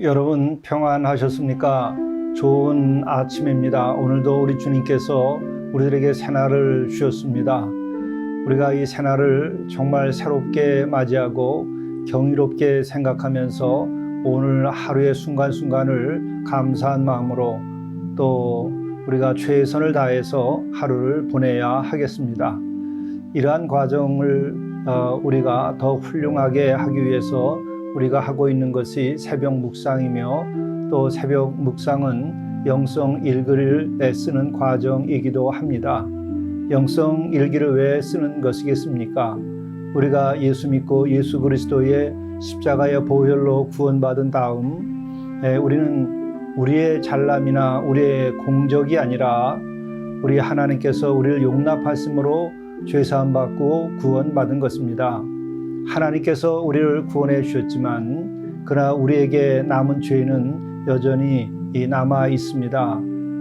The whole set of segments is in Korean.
여러분 평안하셨습니까? 좋은 아침입니다. 오늘도 우리 주님께서 우리들에게 새날을 주셨습니다. 우리가 이 새날을 정말 새롭게 맞이하고 경이롭게 생각하면서 오늘 하루의 순간순간을 감사한 마음으로 또 우리가 최선을 다해서 하루를 보내야 하겠습니다. 이러한 과정을 우리가 더 훌륭하게 하기 위해서 우리가 하고 있는 것이 새벽 묵상이며 또 새벽 묵상은 영성 일기를 쓰는 과정이기도 합니다. 영성 일기를 왜 쓰는 것이겠습니까? 우리가 예수 믿고 예수 그리스도의 십자가의 보혈로 구원받은 다음 우리는 우리의 잘남이나 우리의 공적이 아니라 우리 하나님께서 우리를 용납하심으로 죄사함 받고 구원받은 것입니다. 하나님께서 우리를 구원해 주셨지만 그러나 우리에게 남은 죄는 여전히 남아 있습니다.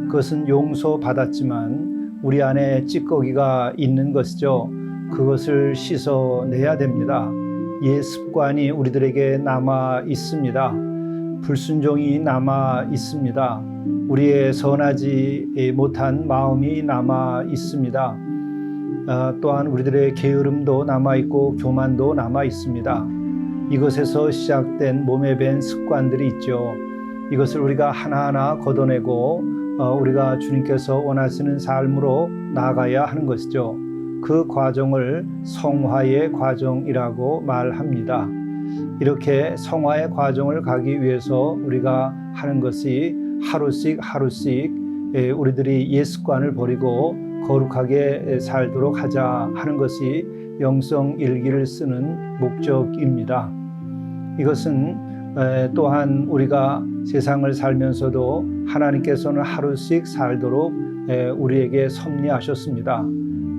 그것은 용서받았지만 우리 안에 찌꺼기가 있는 것이죠. 그것을 씻어내야 됩니다. 옛 습관이 우리들에게 남아 있습니다. 불순종이 남아 있습니다. 우리의 선하지 못한 마음이 남아 있습니다. 또한 우리들의 게으름도 남아있고 교만도 남아있습니다. 이것에서 시작된 몸에 밴 습관들이 있죠. 이것을 우리가 하나하나 걷어내고 우리가 주님께서 원하시는 삶으로 나아가야 하는 것이죠. 그 과정을 성화의 과정이라고 말합니다. 이렇게 성화의 과정을 가기 위해서 우리가 하는 것이 하루씩 우리들이 옛 습관을 버리고 거룩하게 살도록 하자 하는 것이 영성 일기를 쓰는 목적입니다. 이것은 또한 우리가 세상을 살면서도 하나님께서는 하루씩 살도록 우리에게 섭리하셨습니다.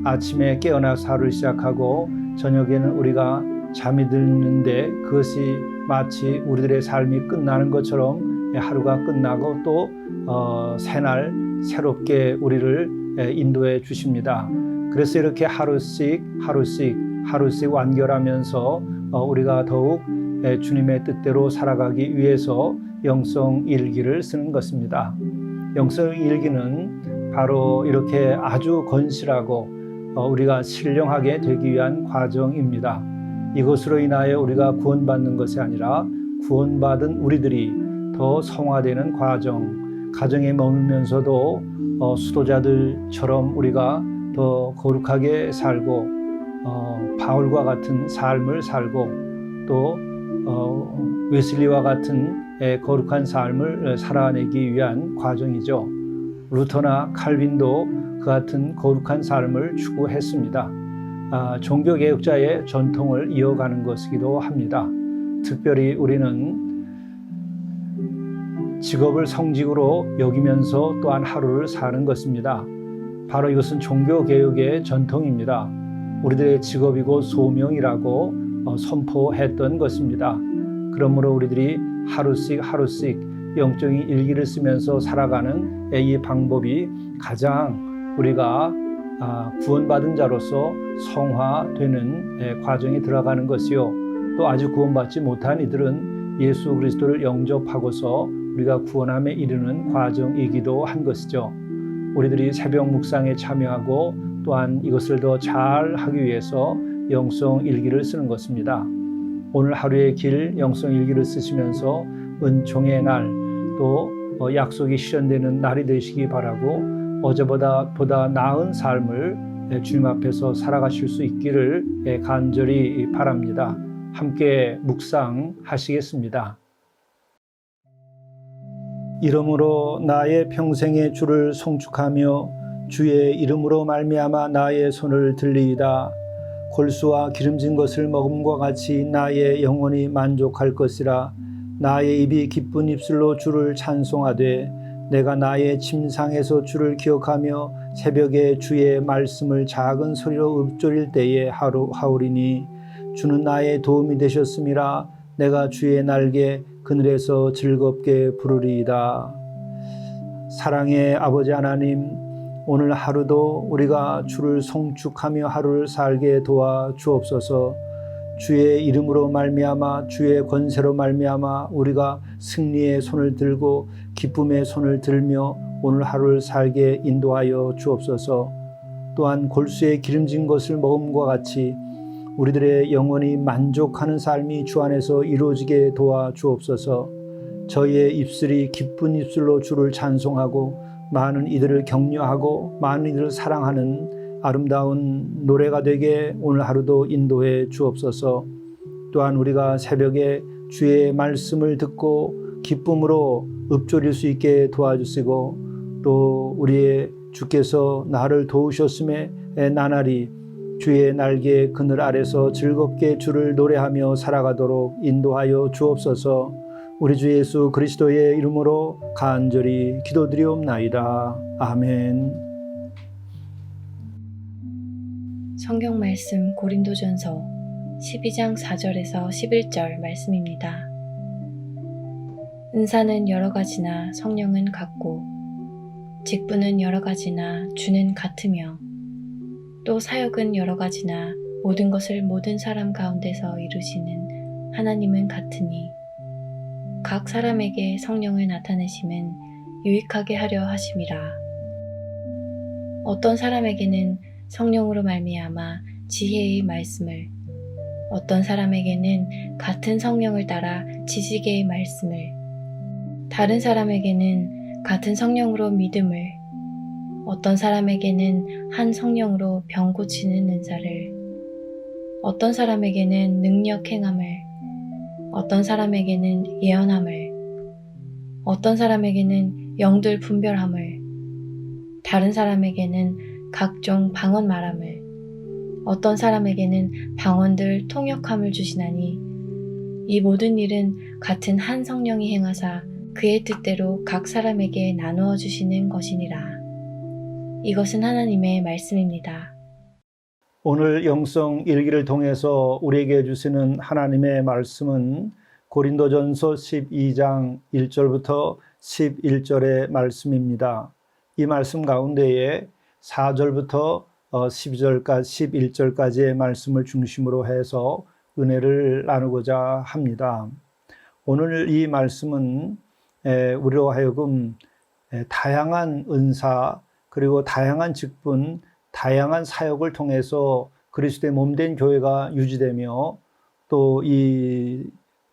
아침에 깨어나서 하루를 시작하고 저녁에는 우리가 잠이 드는데 그것이 마치 우리들의 삶이 끝나는 것처럼 하루가 끝나고 또 새날 새롭게 우리를 인도해 주십니다. 그래서 이렇게 하루씩 완결하면서 우리가 더욱 주님의 뜻대로 살아가기 위해서 영성 일기를 쓰는 것입니다. 영성 일기는 바로 이렇게 아주 건실하고 우리가 신령하게 되기 위한 과정입니다. 이것으로 인하여 우리가 구원받는 것이 아니라 구원받은 우리들이 더 성화되는 과정, 가정에 머물면서도 수도자들처럼 우리가 더 거룩하게 살고 바울과 같은 삶을 살고 또 웨슬리와 같은 거룩한 삶을 살아내기 위한 과정이죠. 루터나 칼빈도 그 같은 거룩한 삶을 추구했습니다. 종교개혁자의 전통을 이어가는 것이기도 합니다. 특별히 우리는 직업을 성직으로 여기면서 또한 하루를 사는 것입니다. 바로 이것은 종교개혁의 전통입니다. 우리들의 직업이고 소명이라고 선포했던 것입니다. 그러므로 우리들이 하루씩 영적인 일기를 쓰면서 살아가는 이 방법이 가장 우리가 구원받은 자로서 성화되는 과정에 들어가는 것이요. 또 아직 구원받지 못한 이들은 예수 그리스도를 영접하고서 우리가 구원함에 이르는 과정이기도 한 것이죠. 우리들이 새벽 묵상에 참여하고 또한 이것을 더 잘하기 위해서 영성 일기를 쓰는 것입니다. 오늘 하루의 길 영성 일기를 쓰시면서 은총의 날 또 약속이 실현되는 날이 되시기 바라고 어제보다 나은 삶을 주님 앞에서 살아가실 수 있기를 간절히 바랍니다. 함께 묵상하시겠습니다. 이러므로 나의 평생의 주를 송축하며 주의 이름으로 말미암아 나의 손을 들리이다. 골수와 기름진 것을 먹음과 같이 나의 영혼이 만족할 것이라. 나의 입이 기쁜 입술로 주를 찬송하되 내가 나의 침상에서 주를 기억하며 새벽에 주의 말씀을 작은 소리로 읊조릴 때에 하오리니 주는 나의 도움이 되셨음이라. 내가 주의 날개 그늘에서 즐겁게 부르리이다. 사랑의 아버지 하나님, 오늘 하루도 우리가 주를 송축하며 하루를 살게 도와 주옵소서. 주의 이름으로 말미암아 주의 권세로 말미암아 우리가 승리의 손을 들고 기쁨의 손을 들며 오늘 하루를 살게 인도하여 주옵소서. 또한 골수의 기름진 것을 먹음과 같이 우리들의 영혼이 만족하는 삶이 주 안에서 이루어지게 도와 주옵소서. 저희의 입술이 기쁜 입술로 주를 찬송하고 많은 이들을 격려하고 많은 이들을 사랑하는 아름다운 노래가 되게 오늘 하루도 인도해 주옵소서. 또한 우리가 새벽에 주의 말씀을 듣고 기쁨으로 읊조릴 수 있게 도와주시고 또 우리의 주께서 나를 도우셨음에 나날이 주의 날개 그늘 아래서 즐겁게 주를 노래하며 살아가도록 인도하여 주옵소서. 우리 주 예수 그리스도의 이름으로 간절히 기도드리옵나이다. 아멘. 성경 말씀 고린도전서 12장 4절에서 11절 말씀입니다. 은사는 여러 가지나 성령은 같고 직분은 여러 가지나 주는 같으며 또 사역은 여러 가지나 모든 것을 모든 사람 가운데서 이루시는 하나님은 같으니 각 사람에게 성령을 나타내심은 유익하게 하려 하심이라. 어떤 사람에게는 성령으로 말미암아 지혜의 말씀을, 어떤 사람에게는 같은 성령을 따라 지식의 말씀을, 다른 사람에게는 같은 성령으로 믿음을, 어떤 사람에게는 한 성령으로 병 고치는 은사를, 어떤 사람에게는 능력 행함을, 어떤 사람에게는 예언함을, 어떤 사람에게는 영들 분별함을, 다른 사람에게는 각종 방언 말함을, 어떤 사람에게는 방언들 통역함을 주시나니 이 모든 일은 같은 한 성령이 행하사 그의 뜻대로 각 사람에게 나누어 주시는 것이니라. 이것은 하나님의 말씀입니다. 오늘 영성 일기를 통해서 우리에게 주시는 하나님의 말씀은 고린도전서 12장 1절부터 11절의 말씀입니다. 이 말씀 가운데에 4절부터 11절까지의 말씀을 중심으로 해서 은혜를 나누고자 합니다. 오늘 이 말씀은 우리로 하여금 다양한 은사 그리고 다양한 직분, 다양한 사역을 통해서 그리스도의 몸된 교회가 유지되며 또 이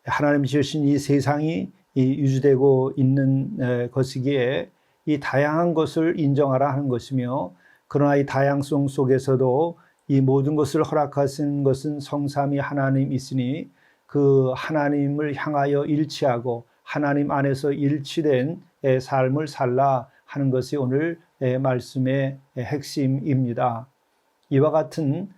하나님이 지으신 이 세상이 유지되고 있는 것이기에 이 다양한 것을 인정하라 하는 것이며, 그러나 이 다양성 속에서도 이 모든 것을 허락하신 것은 성삼위 하나님이시니 그 하나님을 향하여 일치하고 하나님 안에서 일치된 삶을 살라 하는 것이 오늘 말씀의 핵심입니다. 이와 같은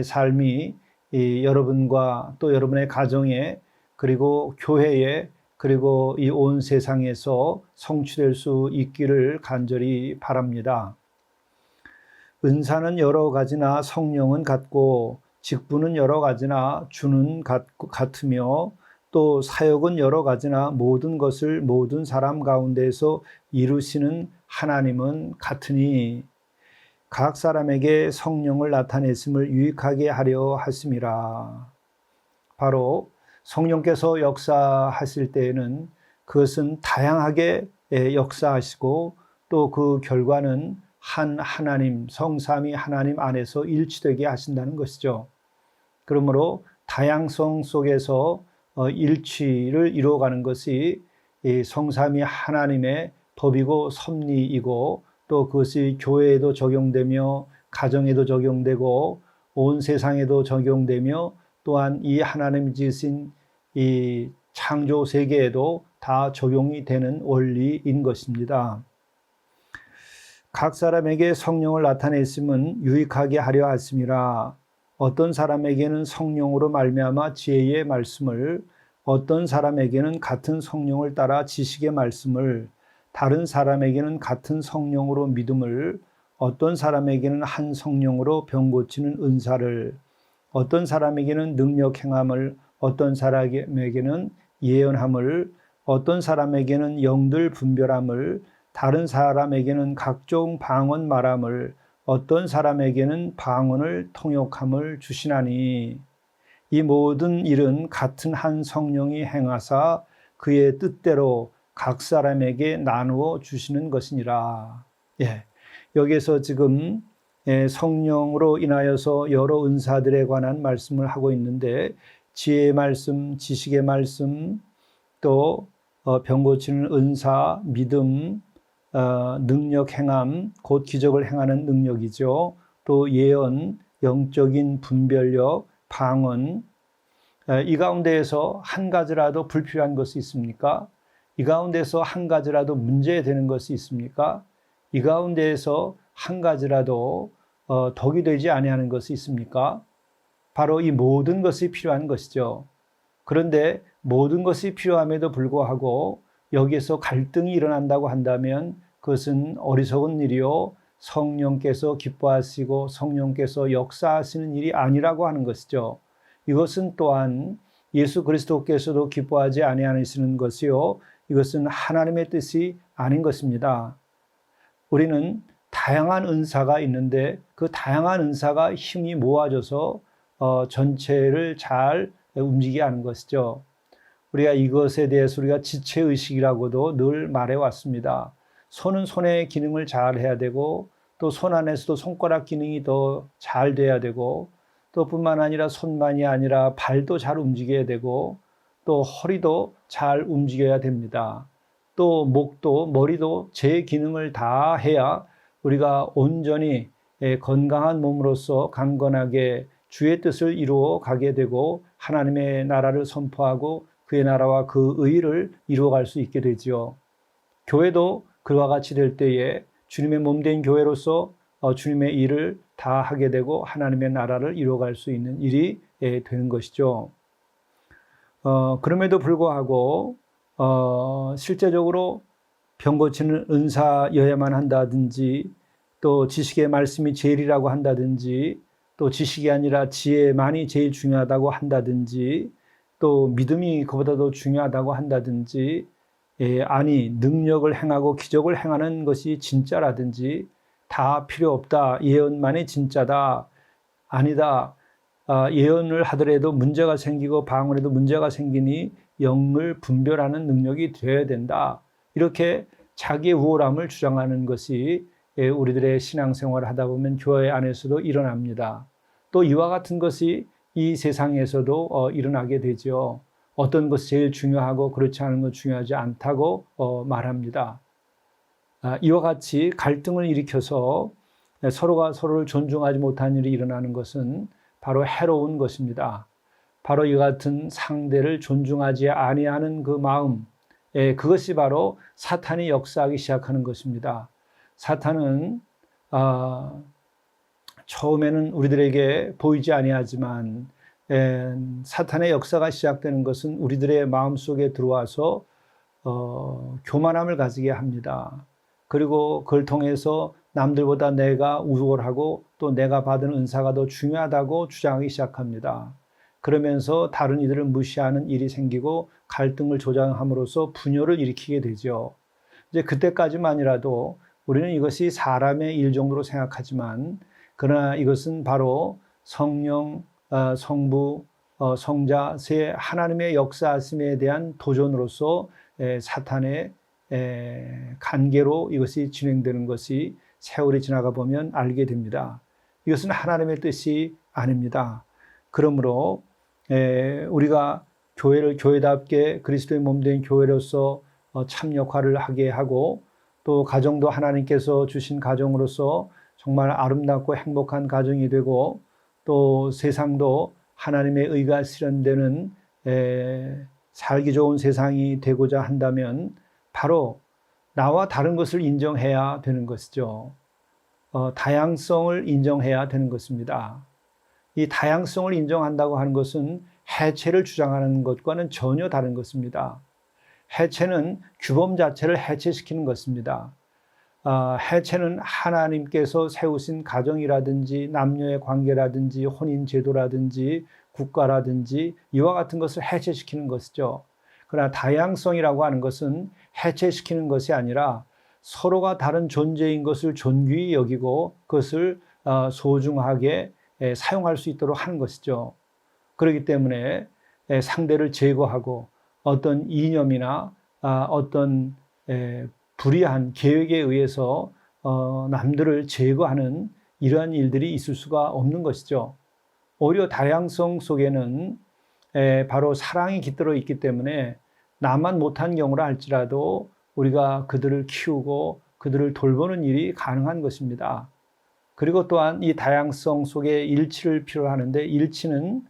삶이 여러분과 또 여러분의 가정에 그리고 교회에 그리고 이 온 세상에서 성취될 수 있기를 간절히 바랍니다. 은사는 여러 가지나 성령은 같고 직분은 여러 가지나 주는 같으며 또 사역은 여러 가지나 모든 것을 모든 사람 가운데서 이루시는 하나님은 같으니 각 사람에게 성령을 나타냈음을 유익하게 하려 하심이라. 바로 성령께서 역사하실 때에는 그것은 다양하게 역사하시고 또 그 결과는 한 하나님, 성삼위 하나님 안에서 일치되게 하신다는 것이죠. 그러므로 다양성 속에서 일치를 이루어가는 것이 성삼위 하나님의 법이고 섭리이고 또 그것이 교회에도 적용되며 가정에도 적용되고 온 세상에도 적용되며 또한 이 하나님이 지으신 이 창조 세계에도 다 적용이 되는 원리인 것입니다. 각 사람에게 성령을 나타냈음은 유익하게 하려 하심이라. 어떤 사람에게는 성령으로 말미암아 지혜의 말씀을, 어떤 사람에게는 같은 성령을 따라 지식의 말씀을, 다른 사람에게는 같은 성령으로 믿음을, 어떤 사람에게는 한 성령으로 병 고치는 은사를, 어떤 사람에게는 능력 행함을, 어떤 사람에게는 예언함을, 어떤 사람에게는 영들 분별함을, 다른 사람에게는 각종 방언 말함을, 어떤 사람에게는 방언을 통역함을 주시나니, 이 모든 일은 같은 한 성령이 행하사 그의 뜻대로 각 사람에게 나누어 주시는 것이니라. 여기에서 지금 성령으로 인하여서 여러 은사들에 관한 말씀을 하고 있는데, 지혜의 말씀, 지식의 말씀, 또 병 고치는 은사, 믿음, 능력 행함, 곧 기적을 행하는 능력이죠. 또 예언, 영적인 분별력, 방언. 이 가운데에서 한 가지라도 불필요한 것이 있습니까? 이 가운데서 한 가지라도 문제되는 것이 있습니까? 이 가운데에서 한 가지라도 덕이 되지 아니하는 것이 있습니까? 바로 이 모든 것이 필요한 것이죠. 그런데 모든 것이 필요함에도 불구하고 여기에서 갈등이 일어난다고 한다면 그것은 어리석은 일이요, 성령께서 기뻐하시고 성령께서 역사하시는 일이 아니라고 하는 것이죠. 이것은 또한 예수 그리스도께서도 기뻐하지 아니하시는 것이요, 이것은 하나님의 뜻이 아닌 것입니다. 우리는 다양한 은사가 있는데 그 다양한 은사가 힘이 모아져서 전체를 잘 움직이게 하는 것이죠. 우리가 이것에 대해서 우리가 지체의식이라고도 늘 말해왔습니다. 손은 손의 기능을 잘 해야 되고, 또 손 안에서도 손가락 기능이 더 잘 돼야 되고, 또 뿐만 아니라 손만이 아니라 발도 잘 움직여야 되고, 또 허리도 잘 움직여야 됩니다. 또 목도 머리도 제 기능을 다 해야 우리가 온전히 건강한 몸으로서 강건하게 주의 뜻을 이루어 가게 되고 하나님의 나라를 선포하고 그의 나라와 그 의를 이루어갈 수 있게 되지요. 교회도 그와 같이 될 때에 주님의 몸된 교회로서 주님의 일을 다 하게 되고 하나님의 나라를 이루어갈 수 있는 일이 되는 것이죠. 그럼에도 불구하고 실제적으로 병 고치는 은사여야만 한다든지, 또 지식의 말씀이 제일이라고 한다든지, 또 지식이 아니라 지혜만이 제일 중요하다고 한다든지, 또 믿음이 그보다 더 중요하다고 한다든지, 아니 능력을 행하고 기적을 행하는 것이 진짜라든지, 다 필요 없다, 예언만이 진짜다, 아니다, 예언을 하더라도 문제가 생기고 방언에도 문제가 생기니 영을 분별하는 능력이 되어야 된다, 이렇게 자기의 우월함을 주장하는 것이 우리들의 신앙생활을 하다 보면 교회 안에서도 일어납니다. 또 이와 같은 것이 이 세상에서도 일어나게 되죠. 어떤 것이 제일 중요하고 그렇지 않은 것 중요하지 않다고 말합니다. 이와 같이 갈등을 일으켜서 서로가 서로를 존중하지 못한 일이 일어나는 것은 바로 해로운 것입니다. 바로 이 같은 상대를 존중하지 아니하는 그 마음, 그것이 바로 사탄이 역사하기 시작하는 것입니다. 사탄은 처음에는 우리들에게 보이지 아니하지만 사탄의 역사가 시작되는 것은 우리들의 마음속에 들어와서 교만함을 가지게 합니다. 그리고 그걸 통해서 남들보다 내가 우월하고 또 내가 받은 은사가 더 중요하다고 주장하기 시작합니다. 그러면서 다른 이들을 무시하는 일이 생기고 갈등을 조장함으로써 분열을 일으키게 되죠. 이제 그때까지만이라도 우리는 이것이 사람의 일 정도로 생각하지만, 그러나 이것은 바로 성령, 성부, 성자, 세 하나님의 역사하심에 대한 도전으로서 사탄의 간계로 이것이 진행되는 것이 세월이 지나가 보면 알게 됩니다. 이것은 하나님의 뜻이 아닙니다. 그러므로 우리가 교회를 교회답게 그리스도의 몸된 교회로서 참 역할을 하게 하고, 또 가정도 하나님께서 주신 가정으로서 정말 아름답고 행복한 가정이 되고, 또 세상도 하나님의 의가 실현되는 살기 좋은 세상이 되고자 한다면 바로 나와 다른 것을 인정해야 되는 것이죠. 다양성을 인정해야 되는 것입니다. 이 다양성을 인정한다고 하는 것은 해체를 주장하는 것과는 전혀 다른 것입니다. 해체는 규범 자체를 해체시키는 것입니다. 해체는 하나님께서 세우신 가정이라든지 남녀의 관계라든지 혼인 제도라든지 국가라든지 이와 같은 것을 해체시키는 것이죠. 그러나 다양성이라고 하는 것은 해체시키는 것이 아니라 서로가 다른 존재인 것을 존귀히 여기고 그것을 소중하게 사용할 수 있도록 하는 것이죠. 그렇기 때문에 상대를 제거하고 어떤 이념이나 어떤 불의한 계획에 의해서 남들을 제거하는 이러한 일들이 있을 수가 없는 것이죠. 오히려 다양성 속에는 바로 사랑이 깃들어 있기 때문에 나만 못한 경우라 할지라도 우리가 그들을 키우고 그들을 돌보는 일이 가능한 것입니다. 그리고 또한 이 다양성 속에 일치를 필요로 하는데 일치는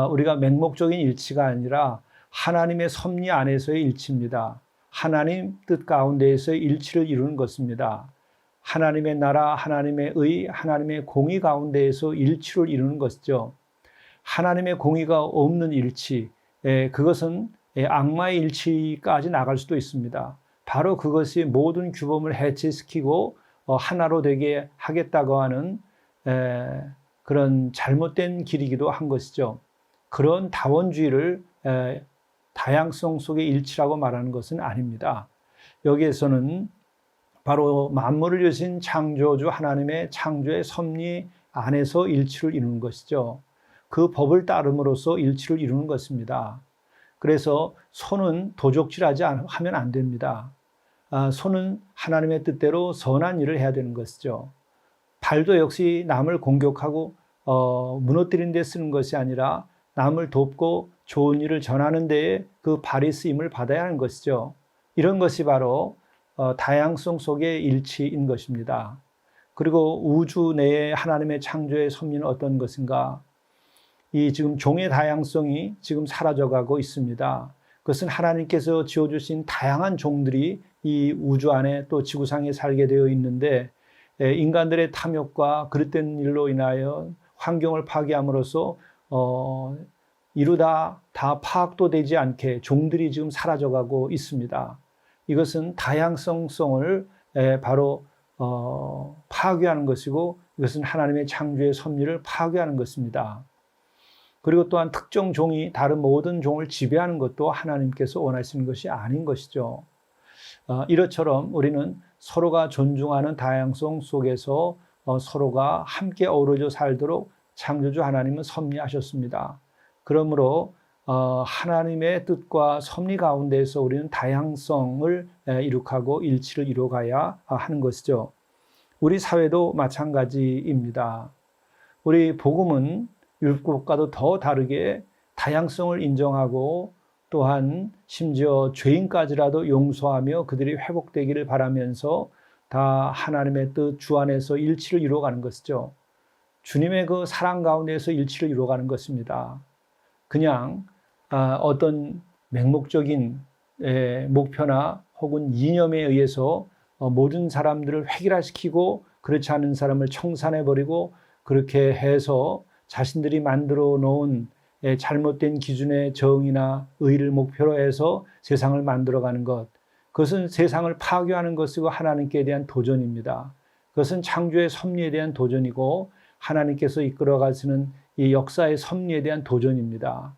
우리가 맹목적인 일치가 아니라 하나님의 섭리 안에서의 일치입니다. 하나님 뜻 가운데에서의 일치를 이루는 것입니다. 하나님의 나라, 하나님의 의, 하나님의 공의 가운데에서 일치를 이루는 것이죠. 하나님의 공의가 없는 일치, 그것은 악마의 일치까지 나갈 수도 있습니다. 바로 그것이 모든 규범을 해체시키고 하나로 되게 하겠다고 하는 그런 잘못된 길이기도 한 것이죠. 그런 다원주의를 다양성 속의 일치라고 말하는 것은 아닙니다. 여기에서는 바로 만물을 여신 창조주 하나님의 창조의 섭리 안에서 일치를 이루는 것이죠. 그 법을 따름으로써 일치를 이루는 것입니다. 그래서 손은 도적질하지 하면 안 됩니다. 손은 하나님의 뜻대로 선한 일을 해야 되는 것이죠. 발도 역시 남을 공격하고 무너뜨리는 데 쓰는 것이 아니라 남을 돕고 좋은 일을 전하는 데에 그 발이 쓰임을 받아야 하는 것이죠. 이런 것이 바로 다양성 속의 일치인 것입니다. 그리고 우주 내에 하나님의 창조의 섭리는 어떤 것인가? 이 지금 종의 다양성이 지금 사라져가고 있습니다. 그것은 하나님께서 지어주신 다양한 종들이 이 우주 안에 또 지구상에 살게 되어 있는데 인간들의 탐욕과 그릇된 일로 인하여 환경을 파괴함으로써 이루다 다 파악도 되지 않게 종들이 지금 사라져가고 있습니다. 이것은 다양성을 바로 파괴하는 것이고 이것은 하나님의 창조의 섭리를 파괴하는 것입니다. 그리고 또한 특정 종이 다른 모든 종을 지배하는 것도 하나님께서 원하시는 것이 아닌 것이죠. 이것처럼 우리는 서로가 존중하는 다양성 속에서 서로가 함께 어우러져 살도록 창조주 하나님은 섭리하셨습니다. 그러므로 하나님의 뜻과 섭리 가운데에서 우리는 다양성을 이룩하고 일치를 이루어가야 하는 것이죠. 우리 사회도 마찬가지입니다. 우리 복음은 율법과도 더 다르게 다양성을 인정하고 또한 심지어 죄인까지라도 용서하며 그들이 회복되기를 바라면서 다 하나님의 뜻 주 안에서 일치를 이루어가는 것이죠. 주님의 그 사랑 가운데에서 일치를 이루어가는 것입니다. 그냥 어떤 맹목적인 목표나 혹은 이념에 의해서 모든 사람들을 획일화시키고 그렇지 않은 사람을 청산해버리고 그렇게 해서 자신들이 만들어 놓은 잘못된 기준의 정의나 의를 목표로 해서 세상을 만들어가는 것, 그것은 세상을 파괴하는 것이고 하나님께 대한 도전입니다. 그것은 창조의 섭리에 대한 도전이고 하나님께서 이끌어가시는 이 역사의 섭리에 대한 도전입니다.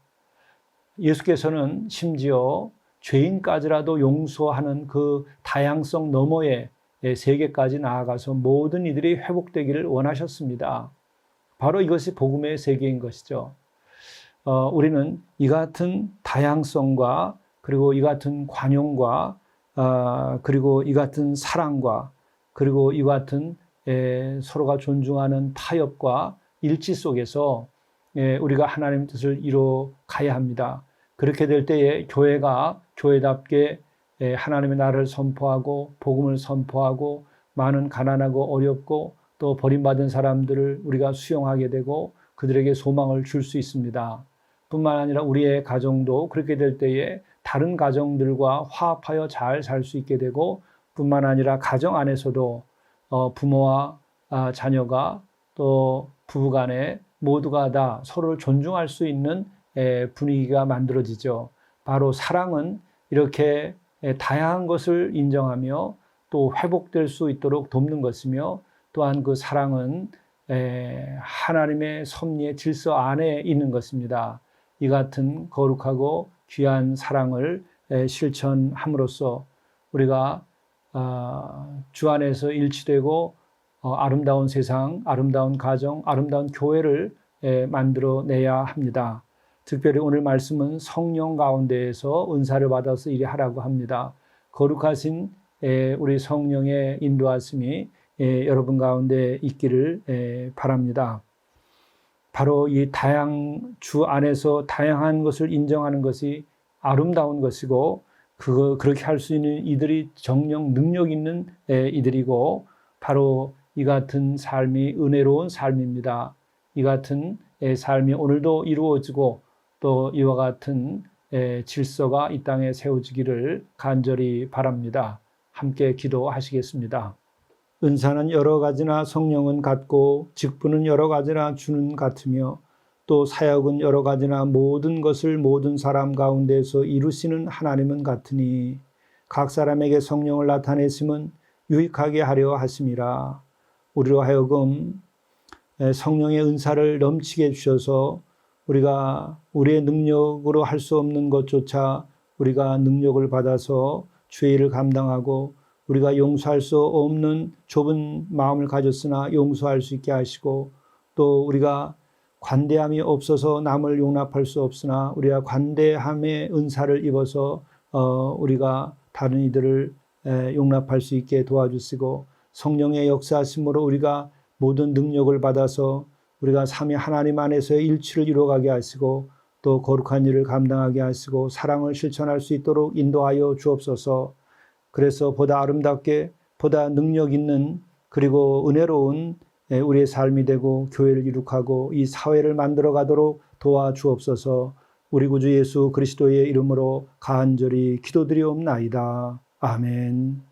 예수께서는 심지어 죄인까지라도 용서하는 그 다양성 너머의 세계까지 나아가서 모든 이들이 회복되기를 원하셨습니다. 바로 이것이 복음의 세계인 것이죠. 우리는 이 같은 다양성과 그리고 이 같은 관용과 그리고 이 같은 사랑과 그리고 이 같은 서로가 존중하는 타협과 일치 속에서 우리가 하나님의 뜻을 이루어 가야 합니다. 그렇게 될 때에 교회가 교회답게 하나님의 나라를 선포하고 복음을 선포하고 많은 가난하고 어렵고 또 버림받은 사람들을 우리가 수용하게 되고 그들에게 소망을 줄 수 있습니다. 뿐만 아니라 우리의 가정도 그렇게 될 때에 다른 가정들과 화합하여 잘 살 수 있게 되고 뿐만 아니라 가정 안에서도 부모와 자녀가 또 부부간에 모두가 다 서로를 존중할 수 있는 분위기가 만들어지죠. 바로 사랑은 이렇게 다양한 것을 인정하며 또 회복될 수 있도록 돕는 것이며, 또한 그 사랑은 하나님의 섭리의 질서 안에 있는 것입니다. 이 같은 거룩하고 귀한 사랑을 실천함으로써 우리가 주 안에서 일치되고 아름다운 세상, 아름다운 가정, 아름다운 교회를 만들어내야 합니다. 특별히 오늘 말씀은 성령 가운데에서 은사를 받아서 일하라고 합니다. 거룩하신 우리 성령의 인도하심이 여러분 가운데 있기를 바랍니다. 바로 이 주 안에서 다양한 것을 인정하는 것이 아름다운 것이고, 그렇게 할 수 있는 이들이 정령 능력 있는 이들이고, 바로 이 같은 삶이 은혜로운 삶입니다. 이 같은 삶이 오늘도 이루어지고 또 이와 같은 질서가 이 땅에 세워지기를 간절히 바랍니다. 함께 기도하시겠습니다. 은사는 여러 가지나 성령은 같고, 직분은 여러 가지나 주는 같으며, 또 사역은 여러 가지나 모든 것을 모든 사람 가운데서 이루시는 하나님은 같으니, 각 사람에게 성령을 나타내심은 유익하게 하려 하심이라. 우리로 하여금 성령의 은사를 넘치게 해주셔서 우리가 우리의 능력으로 할 수 없는 것조차 우리가 능력을 받아서 죄를 감당하고, 우리가 용서할 수 없는 좁은 마음을 가졌으나 용서할 수 있게 하시고, 또 우리가 관대함이 없어서 남을 용납할 수 없으나 우리가 관대함의 은사를 입어서 우리가 다른 이들을 용납할 수 있게 도와주시고, 성령의 역사하심으로 우리가 모든 능력을 받아서 우리가 삼위 하나님 안에서의 일치를 이루어가게 하시고, 또 거룩한 일을 감당하게 하시고 사랑을 실천할 수 있도록 인도하여 주옵소서. 그래서 보다 아름답게, 보다 능력 있는, 그리고 은혜로운 우리의 삶이 되고 교회를 이룩하고 이 사회를 만들어 가도록 도와주옵소서. 우리 구주 예수 그리스도의 이름으로 간절히 기도드리옵나이다. 아멘.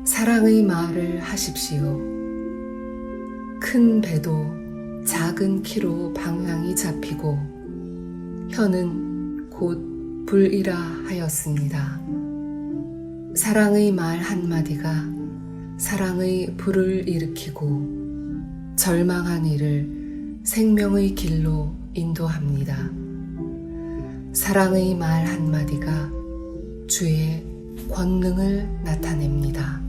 사랑의 말을 하십시오. 큰 배도 작은 키로 방향이 잡히고 혀는 곧 불이라 하였습니다. 사랑의 말 한마디가 사랑의 불을 일으키고 절망한 이를 생명의 길로 인도합니다. 사랑의 말 한마디가 주의 권능을 나타냅니다.